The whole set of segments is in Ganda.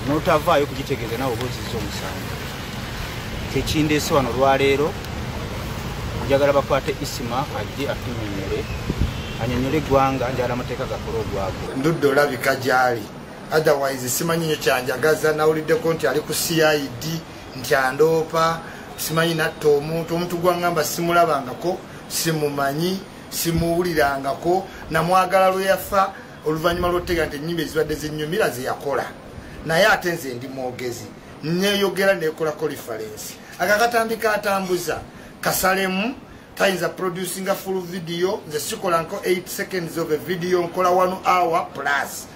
n'otavaayo kugitegeeza nawe obuuziza omusango. Kyekindeese wano olwaleero njagala bakwate Isma ajje atunyonyole anyonyole eggwanga njagala amateeka gakola ogwako. Ndudde olabika gy'ali. Otherwise simanyi nnyo kyanjagaza, nawuliddeko nti ali ku CID nti andoopa, simanyi natta omuntu gwangamba simulabangako, simumanyi, simuwulirangako, namwagala lwe yafa oluvannyuma lw'otegeera nti ennyimba ezibadde zennyumira ze yakola. Naye ate nze ndi mwogezi, neeyogera neekolako reference. Akakatambi katambuza kasalemu tayinza producing a full video, nze sikola nko 8 seconds of a video, nkola 1 hour plus.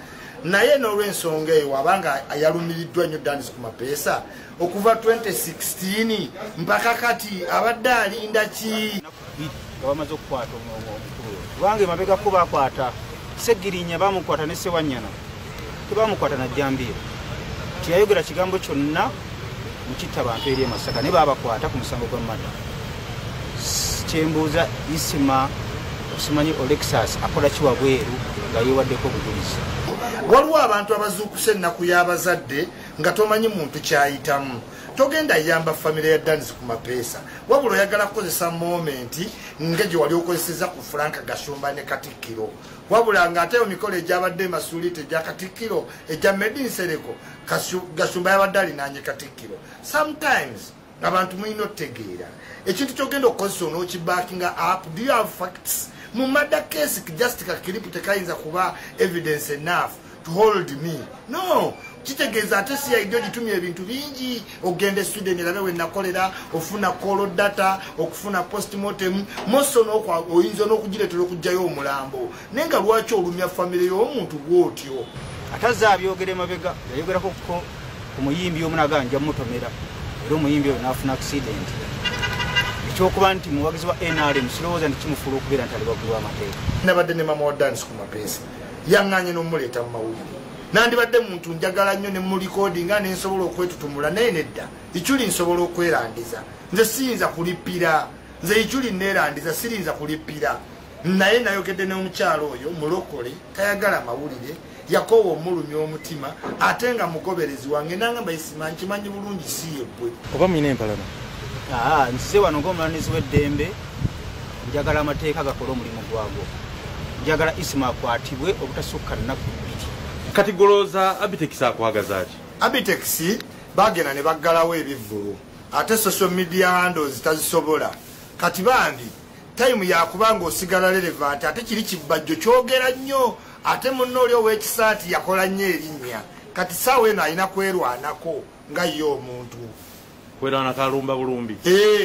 Naye n'olw'ensonga eyo abanga yalumiriddwa nnyo Dance ku Mapeesa okuva 2016 mpaka kati abadde alinda ki? Bamaze okukwata omukulu wange mabegako bakwata Segirinya bamukwata ne Sewanyana tebamukwata na Jambiro tiyayogera kigambo kyonna mukitta bantu eri Masaka ne babakwata ku musango gwa mada. Kyembuuza Isma Isma Olaxess akola kiwa bweru nga yewaddeko obujulizi. Waliwo abantu abazuukuse ennaku y'abazadde nga tomanyi muntu kyayitamu. Togenda yamba famire ya Dance ku Mapeesa wabula oyagala kukozesa momenti ng'egye wali okozeseza ku Frank Gashumba ne Katikkiro, wabula ng'ate emikolo egyabadde Masuulite egya Katikkiro egya Medin Sereko Gashumba yabadde alinaanye Katikkiro. Sometimes abantu mulina otegeera ekintu kyogenda okukozesa onookibackinga up. Do you have facts? Mu murder case just kakiripu tekayinza kuba evidence enough to hold me. No, kitegeeza ate CID ogitumya ebintu bingi, ogende Sweden erabe we nakolera, ofuna call data, okufuna postmortem, moso n'okwa oyinza n'okugireetera okugyayo omulambo. Nenga lwaki olumya famire y'omuntu bw'otyo? Ataza abyogere mabega yayogerako ku muyimbi omunaganja mutomera era omuyimbi oyo n'afuna accident. Ekyokuba nti muwagizi wa NRM sirowooza nti kimufuula okubeera nti ali waggulu w'amateeka. Nabadde ne mama wa Dance ku Mapeesa yaŋŋaanye n'omuleeta mu mawulire. Nandibadde muntu njagala nnyo ne mu recordinga ne nsobola okwetutumula naye nedda Ichuli nsobola okwerandiza. Nze siyinza kulipira. Nze Ichuli neerandiza sirinza kulipira. Naye nayogedde n'omukyalo oyo mulokole tayagala mawulire yakoowa omulumya omutima ate nga mugoberezi wange nangamba Isma nkimanyi bulungi si yebbwe. Oba mulina empalana? Nsize wano ng'omulanizi w'eddembe njagala amateeka gakola omulimu gwagwo. Njagala Isma akwatibwe obutasukka nnaku 2. Kati golooza Abitex akwagaza ki? Abitex bagenda ne baggalawo ebivvulu ate social media handles tazisobola. Kati bambi time yakubanga osigala relevant ate kiri kibajjo kyogera nnyo ate munno oli ow'ekisaati yakola nnyo erinnya. Kati saawa eno alina kwerwanako nga ye omuntu. Kwerwana kalumba bulumbi.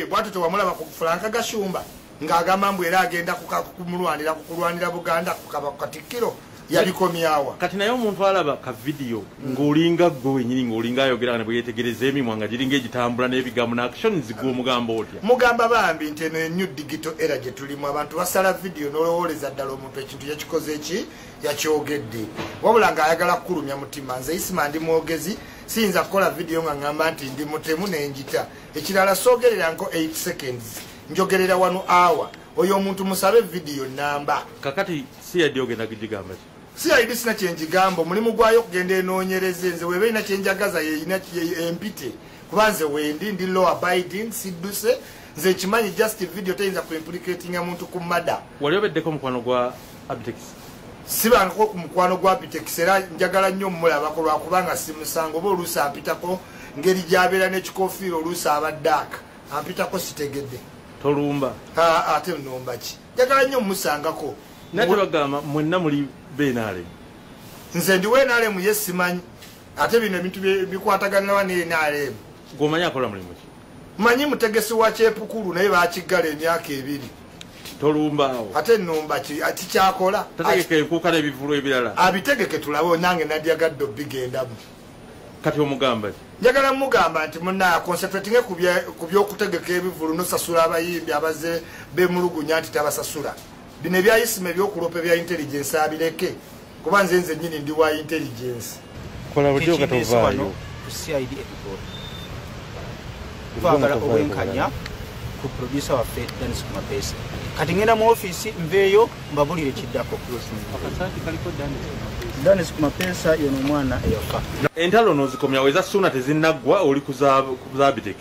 Bwatu tewamulaba ku Frank Gashumba ng'agamba mbu era agenda kumulwanira kukulwanira Buganda kukaba ku Katikkiro yabikomyawa. Kati naye omuntu alaba ka video ng'olinga gwe wenyini ng'olinga ayogera ne bwe yeetegereza emimwa nga giringa egitambula n'ebigambo na actions gw'omugamba otya? Mugamba bambi nti eno new digital era gye tulimu abantu basala video n'olowooleza ddala omuntu ekintu yakikoze eki yakyogedde wabula ng'ayagala kukulumya mutima. Nze Isma ndi mwogezi siyinza kukola video nga ngamba nti ndi mutemu n'enjita. Ekirala soogerera nko 8 seconds njogerera 1 hour. Oyo omuntu musabe video namba. Kakati CID ogenda kugigamba ki? CID sina kyenjigambo mulimu gwayo okugenda enoonyereze. Nze weba ina kyenjagaza yeina empite kuba nze wendi ndi law abiding sidduse. Nze kimanyi just video teyinza kuimplicatinga muntu ku mada. Wali obeddeko mukwano gwa Abitex? Sibanko ku mukwano gwa Abitex era njagala nnyo mulabako lwakubanga simusango oba oluusi ampitako ngeri gy'abeera n'ekikofiiro oluusi abaddaaka ampitako sitegedde. Tolumba? Ate nnomba ki? Njagala nnyo musangako. Nate bagamba mwenna muli benale. Nze ndi wenale ye simanyi. Ate bino ebintu bikwataganira ne NRM. Gomanya akola mulimu ki? Manyi mutegesi wa kyepukulu naye bakiggala emyaka 2. Tolumba awo. Ate nnomba ki ati kyakola? Tategeke nkukala ebivulu ebirala. Abitegeke tulabe nange nadyagadde bigendamu. Kati omugamba ki? Njagala mugamba nti munna concentrating ku by'okutegeka ebivulu nosasula abayimbi abaze bemulugunya nti tabasasula. Bino ebya Isma ebyokulopa bya intelligence abireke kuba nze nnyini ndi wa intelligence. Kola budyo katovaayo. CID epikoro. Twagala obwenkanya ku producer waffe Dance ku Mapeesa. Kati ngenda mu office mveeyo mbabulire kiddako. Akasaati kaliko Dance ku Mapeesa. Dennis ku mapesa yono mwana eyofa. Entalo nozikomya weza suna tezinnagwa oli kuza bitex.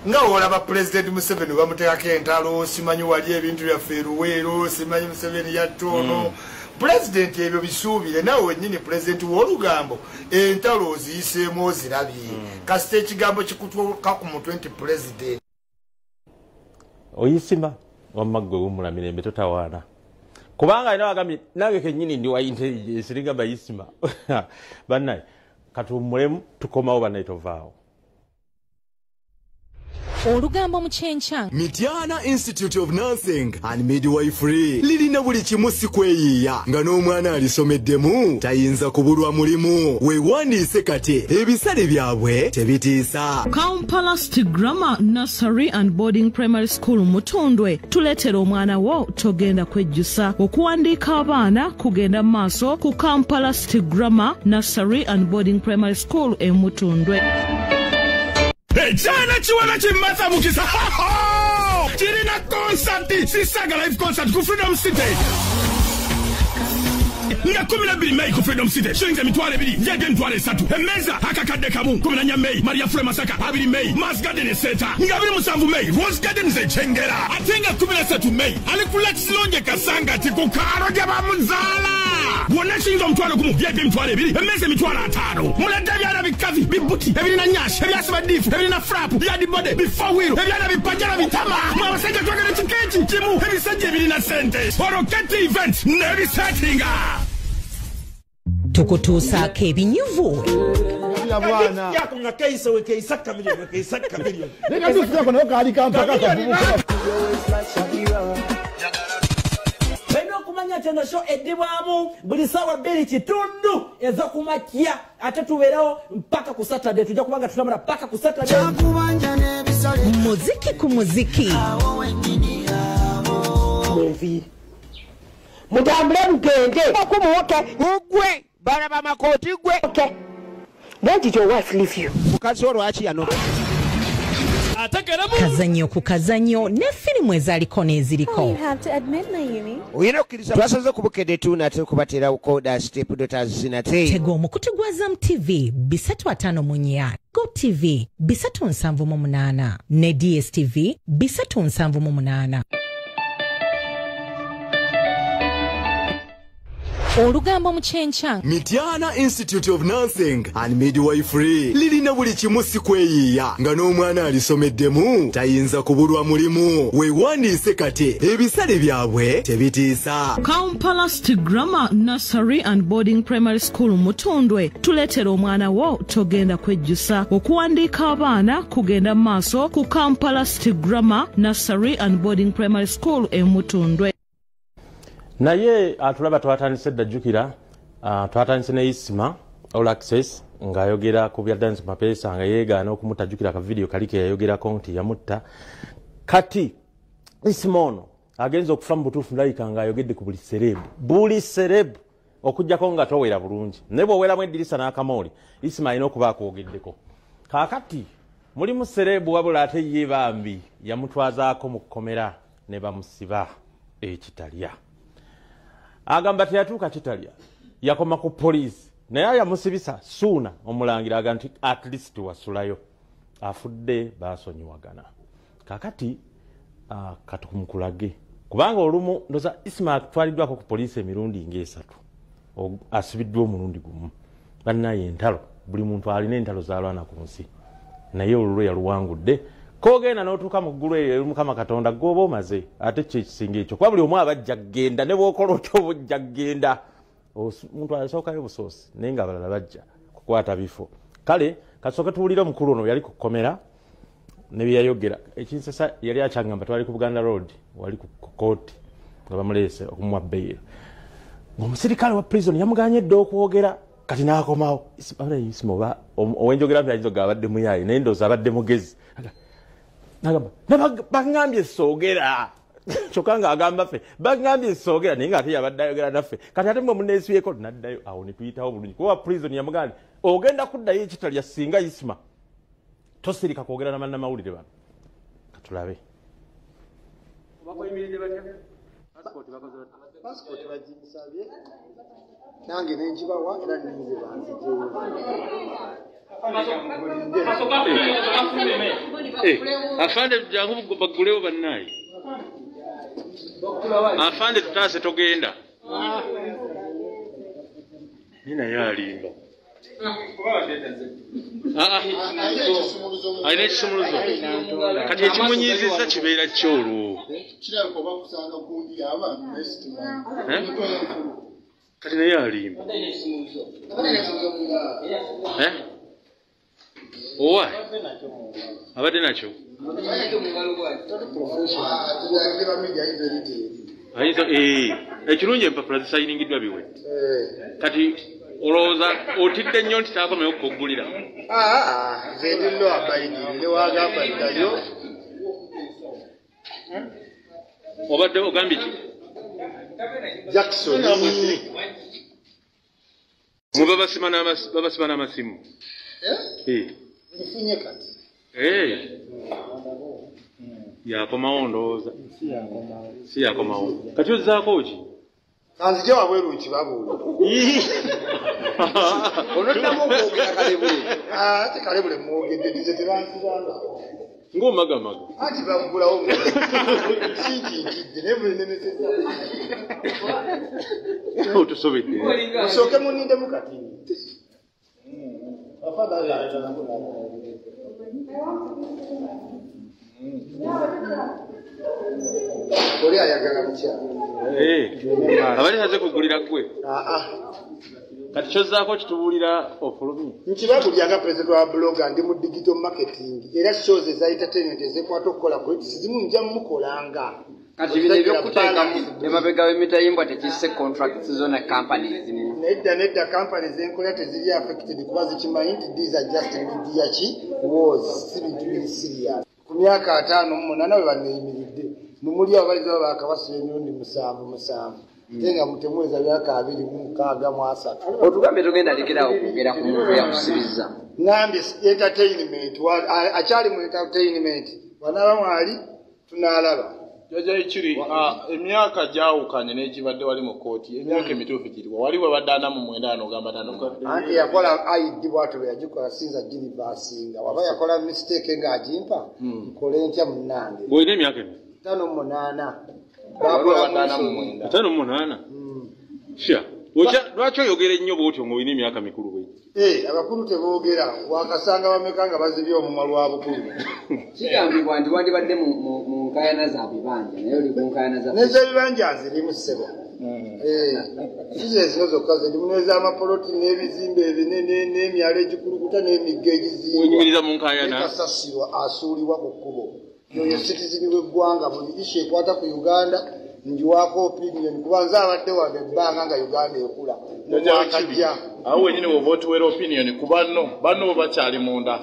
Nga olaba President Museveni bamuteekako entalo simanyi wali ebintu byaffe Luweero simanyi Museveni yattono. President ebyo bisuubire nawe wennyini President w'olugambo entalo oziyiseemu ozirabye. Kasita ekigambo kikutuuka ku mutwe nti President. Oyisima wamaggwe wumula mirembe totawaana. Kubanga ina wagambye nange kennyini ndi wa intelligence ligamba Isma. Bannaye katummulemu tukomawo bannaye tovaawo. Olugambo mu kyenkya Mityana Institute of Nursing and Midwifery lirina buli kimu si kweyiiya nga n'omwana alisomeddemu tayinza kubulwa mulimu weewandiise kati ebisale byabwe tebitiisa. Kampala Grammar Nursery and Boarding Primary School Mutundwe tuleetera omwana wo togenda kwejjusa okuwandiika abaana kugenda maaso ku Kampala Grammar Nursery and Boarding Primary School e Mutundwe. Ejana chiwana chimata mukisa chirina concert sisaga live concert ku Freedom City nga 12 Mei ku Freedom City shilingi emitwalo 2 yege emitwalo 3 emeza akakadde kamu 14 Mei Maria Fule Masaka 2 Mei Mass Garden Center nga 27 Mei Rose Garden Zechengera atenga 13 Mei ali ku Lex Longe Kasanga tikukaro gy'abamuzala wona shinga mtwalo gumu yege emitwalo 2 emeza emitwalo 5 mulete byana bikazi bibuti ebirina nyashi ebyasiba difu ebirina frap yadi bode before wheel ebyana bipajala bitama mwabasajja twagala chikechi kimu ebisajja ebirina sente oroketi event nebisettinga tukutuusaako ebinyuvu yakunga keisa we keisa kamilioni Nega tusikia na kali kampaka kavubuka. Beno kumanya tena show edibwamu buli sawa beli kitundu ezo kumakia atatuberao mpaka ku Saturday tujja kubanga tutamara mpaka ku Saturday. Muziki ku muziki. Mutambule mugende okumuwoke ugwe bana ba makoti gwe okay. When did your wife leave you? Mukazi olwaki yano kazanyo ku kazanyo ne firimu ezaaliko n'eziriko. You have to admit, Naomi. oyina okkiriza twasaze kubukedde tu nate kubatera ukoda step dota zinate Tego omukutu gwa Zam TV 354 Go TV 378 ne DSTV 378. Olugambo mu kyenkya Mityana Institute of Nursing and Midwifery lirina buli kimu si kweyiiya nga n'omwana alisomeddemu tayinza kubulwa mulimu weewandiise kati ebisale byabwe tebitiisa. Kampala Grammar Nursery and Boarding Primary School Mutundwe tuleetera omwana wo togenda kwejjusa okuwandiika abaana kugenda maaso ku Kampala Grammar Nursery and Boarding Primary School e Mutundwe. Naye atulaba twatandise dajjukira twatandise ne Isma Olaxess ng'ayogera ku bya dance mapesa nga yeegaana okumutajjukira ka video kalike yayogerako nti yamutta kati Isma ono agenza okufa mu butuufu ndabika ng'ayogedde ku buli sereebu okujjako nga towera bulungi naye bw'oweramu eddirisa n'akamooli Isma alina okuba akwogeddeko kaakati mulimu sereebu wabula ate ye bambi yamutwazaako mu kkomera ne bamusiba ekitalya. Agamba teyatuuka kitalya yakoma ku poliisi naye yamusibisa suuna omulangira aga nti at least wasulayo afudde baasonyiwagana kakati katumukulage kubanga olumu ndoza Isma atwaliddwako ku poliisi emirundi ng'esatu asibiddwa omulundi gumu bannaye entalo buli muntu alina entalo z'alwana ku nsi naye olulwe yaluwangudde kogenda n'otuuka mu ggulu eyo Mukama Katonda gw'oba omaze ate kye kisinga ekyo kuba buli omu abajja kgenda ne bw'okola otya obujja kgenda omuntu asookayo busoosi naye ng'abalala bajja kukwata bifo kale kasooke tuwulire omukulu ono yali ku kkomera ne bye yayogera ekinsesa yali akyangamba twali ku Buganda Road wali ku kooti nga bamuleese okumuwa bbeera ng'omusirikale wa prison yamuganye dda okwogera kati n'akomawo Isma oba owenjogera nti ayinza abadde muyaaye naye ndowooza abadde mugezi nagamba bagambye soogera kyokka ng'agamba ffe bagambye soogera naye ng'ate yabadde ayogera naffe kati ate mwe muneesibyeeko naddayo awo ne tuyitawo bulungi kuba prison yamugamba ogenda kuddayo ekitalya singa Isma tosirika kwogera na bannamawulire bano katulabe passport baginsabye nange nenjibawa era ninze afande jangu bagulewo bannayi afande tutase togenda nina yalimba ayina ekisumuluzo kati ekimunyizizza kibeera kyolwo kati naye alimba owa abadde nakyo ekirungi empapula zisayiningiddwa biwe kati olowooza otidde nnyo nti taakomewo kukuggulira zendinno abayidire newagamba ddayo obadde ogambye ki Jackson muba babasiba n'amasimu nifunye kati yakomawo ndowooza si yakomawo kati ozzaako ki kanzije wabweru nkibabuula onoddamu okwogera kalebule ate kalebule mwogedde dize tebansibanga ng'omagamaga ati bagulawo sinkinkidde naye buli nemeseza otusobedde musooke munindemu kati oli ayagala mukyala abali haze kugulira gwe kati kyozzaako kitubuulira ofulumye nkibabulyanga president wa bloga ndi mu digital marketing era shows eza entertainment ezekwata okukola politics zimu nja mukolanga kati bino ebyokuteeka emabega w'emitayimbwa tekisse contracts zona companies nedda companies enkola teziri affected kuba zikimanyi nti these are just media ki wars si bintu biri serious ku myaka 5 we baneyimiridde numuli abaliza bakabasira emirundi 7 tenga mutemweza byaka 2 mwasa otugambe tugenda lekera okugera ku muntu yakusibiza ngambe entertainment achali mu entertainment wanaba mwali tunalaba jaja ikiri emyaka jawukanye n'ekibadde wali mu kooti emyaka emituufu kirwa wali bwe baddaana mu 9 ogamba nano anti yakola ID bwatu yagikola sinza gini basinga waba yakola mistake ng'agimpa kole ntya munange boyina emyaka 5-8 baddaana mu 9 5-8 sha lwaki oyogera ennyo bwotyo ng'olina emyaka mikulu bwe abakulu teboogera wakasanga bamekanga bazibye omumwa lwa bukulu kigambibwa nti wandibadde mu nkayana za bibanja naye oli ku nkayana za nez'ebibanja zirimu ssebo sizezino zokka zirimu n'ez'amapoloti n'ebizimbe ebinene n'emyalo egikulukuta n'emigga wenyumiriza mu nkayana ekasasirwa asuulibwa ku kkubo yoyo sitizini w'eggwanga buli ishu ekwata ku uganda njiwako opinion kubanza abadde wano ebbanga nga uganda ekula mwakajja awo wenyini woba otuwera opinion ku banno bakyali munda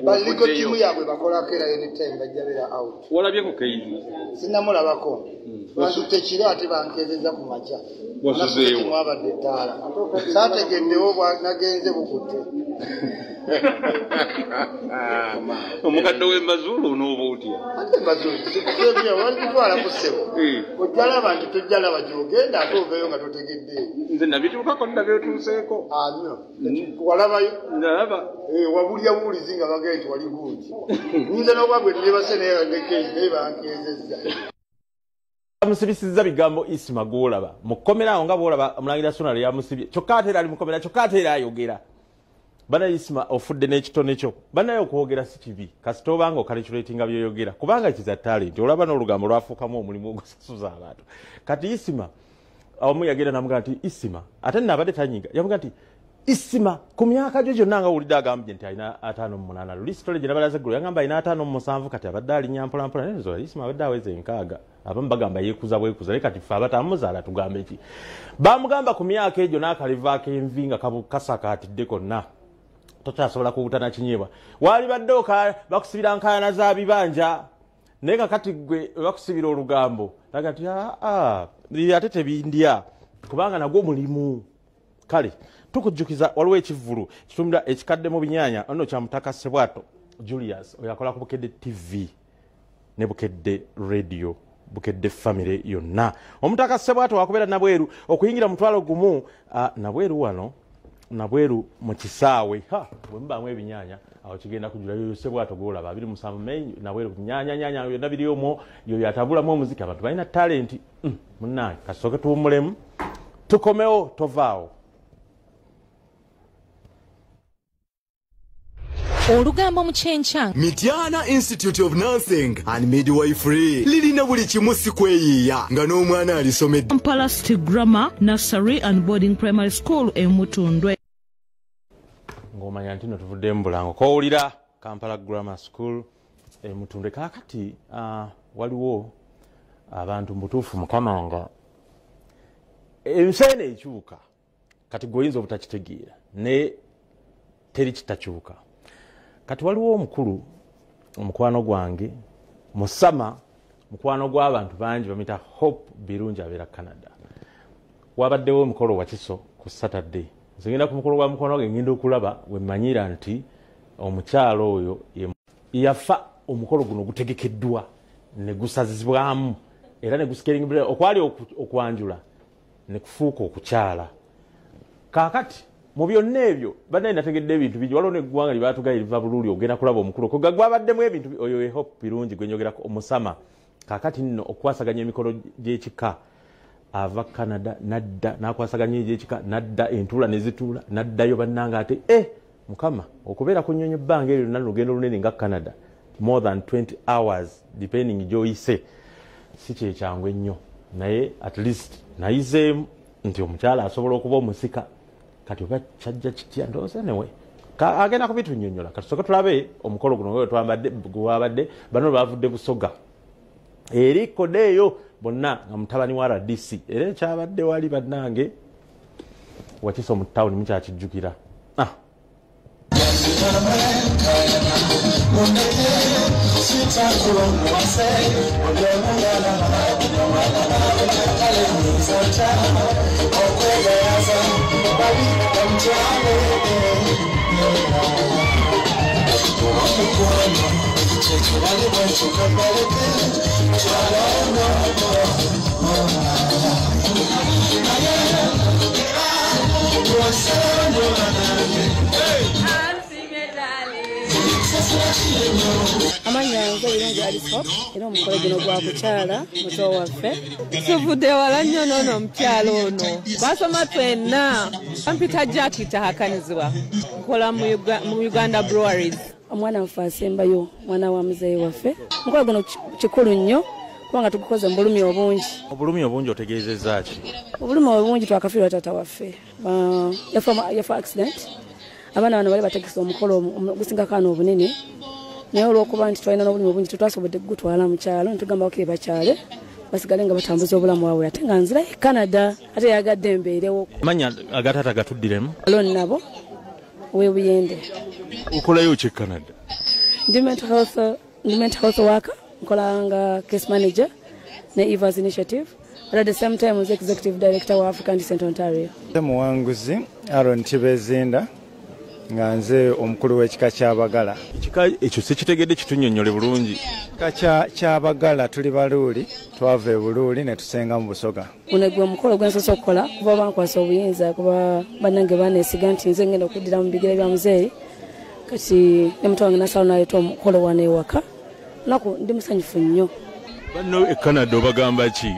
baliko timu yaabwe bakolako era anytime bajja beera out walabye ku kaizi sinnamulabako basutte kiro ate bankezeza ku makya wasuzeewo abadde ettaala saategeddewo nagenze bukutte omukadde w'embazulu onooba otya ate embazulu wali kutwala ku ssebo ojjala abantu tojjala bagyogenda ate oveeyo nga totegedde nze nabituukako nabye otuuseeko walabayo nalaba wabulya buulizi nga bagee nti wali gundi nyinza n'okuba gwe nebase naye bankezezza amusibisizza bigambo Isma gwolaba mukomera awo nga bwolaba omulangira Sona yamusibye kyokka ate era ali mukomera kyokka ate era ayogera bana Isma ofudde n'ekitone kyo banaye okwogera si kibi kasita obanga okalikulatinga byoyogera kubanga kiza talent olaba n'olugambo lwafuukamu omulimu ogusasuza abantu kati Isma omu yagenda namuga nti Isma ate nabadde tanyiga yamuga nti Isma ku myaka gyo gyonna nga wulidde agambye nti alina 58 lulisitole gye nabalaze eggulu yagamba alina 57 kati abadde alinya mpolampola naye nzola Isma abadde aweze enkaaga abamu bagamba yeekuza bwekuza naye kati ffe abatamuzaala tugambe eki bamugamba ku myaka egyo n'akalivaako envi nga kasakaatidde konna tokyasobola kuwutana kinyeebwa waali badde bakusibira nkayana za bibanja naye kakati gwe bakusibira olugambo laga nti ate tebindya kubanga nagwo mulimu kale tukujjukiza waliwo ekivvulu kitumira ekikadde mu binyaanya ono kya Mutaka Sebwato Julius oyo akola ku Bukedde TV ne Bukedde Radio bukedde famire yonna. Omutaka Ssebwato wakubeera nabweru okuyingira mutwalo gumu nabweru wano nabweru mu kisaawe bwe mubaamu ebinyaanya awo kigenda kujula yoyo Ssebwato gwolaba 27 Mei nabweru nyaanya byonna biri omwo yoyo atambulamu omuziki abantu balina talenti munnange kasooke tuwummulemu tukomewo tovaawo. Olugambo mu kyenkya Mityana Institute of Nursing and Midwifery lirina buli kimu si kweyiiya nga n'omwana alisomedde. Kampala City Grammar Nursery and Boarding Primary School e Mutundwe. Ng'omanya nti no tuvudde mu Bulango kowulira Kampala Grammar School e Mutundwe. Kaakati waliwo abantu mbutuufu Mukama nga enseene ekyuka kati goyinza obutakitegeera ne teri kitakyuka. Kati waliwo omukulu omukwano gwange musama mukwano gw'abantu bangi bamita Hope Birungi abeera Canada. Wabaddewo omukolo wa Kiso ku Saturday. Nzigenda ku mukolo gwa mukwano gwe ngenda okulaba we mmanyira nti omukyalo oyo yafa omukolo guno gutegekeddwa ne gusazibwamu era ne gusikeringa okwali okwanjula ne kufuuka okukyala. Kaakati mu byonna ebyo banaye nategedde ebintu bingi waliwo neggwanga lyebaatugaye liva bululi ogenda kulaba omukulu ko gagwabaddemu ebintu oyo Hope Birungi gwe njogerako omusama. Kaakati nno okwasaganya emikolo gy'ekika ava Canada nadda n'akwasaganya egy'ekika nadda entuula ne zituula naddayo bannanga ate Mukama okubeera ku nnyonyi ebbanga eryo lyonna lugendo lunene nga Canada more than 20 hours depending gy'oyise si kyekyangu ennyo naye at least nayizeemu nti omukyala asobola okuba omusika kati oba kyajja kitya ndowooza newe agenda kubitunnyonnyola kati soke tulabe omukolo guno gwabadde bano baavudde Busoga eri kodeeyo bonna nga mutabani wa RDC era ekyabadde wali bannange Wakiso mu ttawuni mukyakijjukira. Amanyango Birungi aliko era omukolo guno gwa kukyala muto waffe tuvudde wala nnyo noono omukyalo ono basoma ffenna ampita jakita hakanizibwa nkola mu Uganda Breweries. Omwana waffe asembayo mwana wa muzeeyi waffe omukolo guno kikulu nnyo kubanga tugukoze mu bulumi obungi. Obulumi obungi otegeezezza ki? Obulumi obungi twakafiirwa taata waffe yafa accident abaana bano bali bategesa omukolo gusingako ano obunene naye olw'okuba nti twalina n'obulumi obungi tetwasobodde kugutwala mu kyalo netugamba bakiri bakyale basigale nga batambuza obulamu bwabwe ate nga nzira e Canada ate yagadde embeerewo. Manya agataata gatuddiremu aloni nabo webuyende. Okolayo ki Canada? Ndi mental health worker nkolanga case manager ne Eva's initiative at the same time as executive director wa African Descent Ontario. Muwanguzi Aaron Tibezinda nga nze omukulu w'ekika ky'Abagala. Ekika ekyo si kitegedde kitunnyonnyole bulungi. Ekika ky'Abagala tuli Baluuli twava e Buluuli ne tusenga mu Busoga. Guno gwe omukolo gwe nsoose okukola kuba bankwasa obuyinza kuba bannange baneesiga nti nze ngenda okuddira mu bigere bya muzeeyi kati ne muto wange nasalawo n'aleeta omukolo wano ewaka naku ndi musanyufu nnyo. Banno e Canada obagamba ki?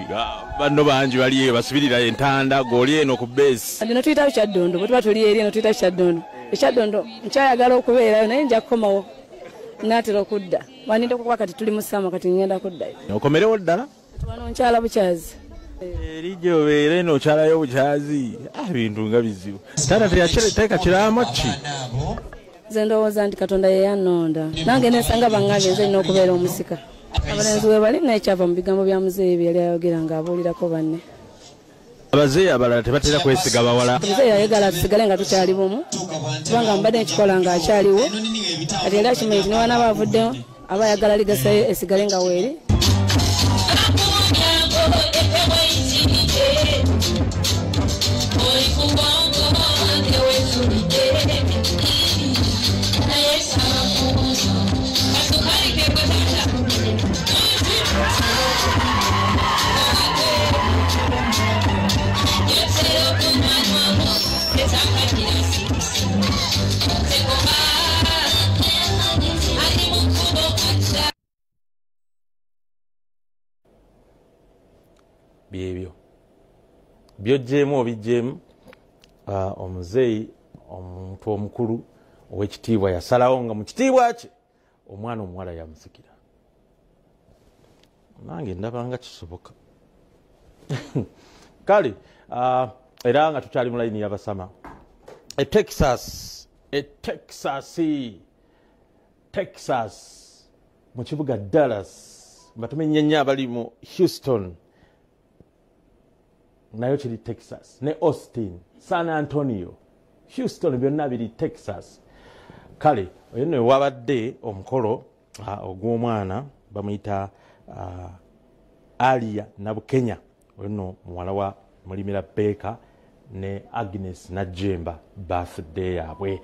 Banno bangi bali basibirira entanda g'oli eno ku beesi. Andi tuyitawo Kyaddondo bwe tuba tuli eri eno tuyitawo Kyaddondo. Ekyaddondo nkyayagala okubeerayo naye nja kukomawo naatera okudda baninde kuba kati tuli musama kati ngenda kuddayo. Okomerewo ddala? Wano nkyala bukyazi. Eri gy'obeera eno okyalayo bukyazi ebintu nga bizibu. Taata teyateeka kiraamo ki? Nze ndowooza nti Katonda ye yannonda nange neesanga baŋŋambye nze nina okubeera omusika. Abalenzi we bali naye kyava mu bigambo bya muzeeyi bye yali ayogera ng'abuulirako banne. Abazeeyi abalala tebatera kwesiga bawala. Omuzeeyi ayagala tusigale nga tukyali bumu kubanga mbadde nkikola ng'akyaliwo kati yali akimanyi nti newana baavuddeyo aba ayagala ligasayo esigale nga weeri. byebyo byojjeemu obijjeemu. Omuzeeyi omuntu omukulu ow'ekitiibwa yasalawo nga mu kitiibwa kye omwana omuwala yamusikira. Nange ndaba nga kisoboka. Kale era nga tukyali mu layini y'abasama. Texas mu kibuga Dallas batumenye nnyo abali mu Houston nayo kiri Texas, ne Austin, San Antonio, Houston byonna biri Texas. Kale oyo nno wabadde omukolo ogw'omwana bamuyita Alia Nabukenya, oyo nno muwala wa Mulimira Beka ne Agnes Najemba birthday yaabwe.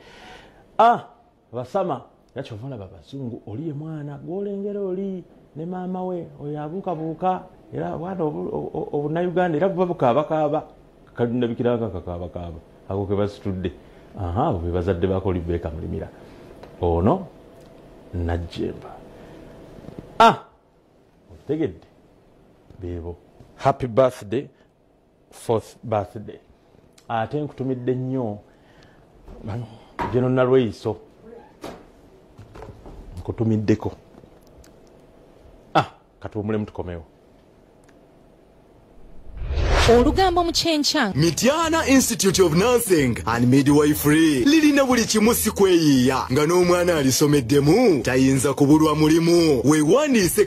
Basama yakyovala babazungu oli mwana gwolengera oli ne maama we oyo abuukabuuka era bwana obunnauganda era buba bukaabakaaba kalundabikiranga kakaabakaaba ako ke basitudde. Abo be bazadde baako Libeka Mulimira ono Najemba. Otegedde beebo happy birthday, 4th birthday. Ate nkutumidde nnyo Jeno Nalweiso nkutumiddeko. Katuwumulemu tukomewo. Olugambo mu kyenkya. Mityana Institute of Nursing and Midwifery lirina buli kimu si kweyiiya nga n'omwana alisomeddemu tayinza kubulwa mulimu. Weewandiise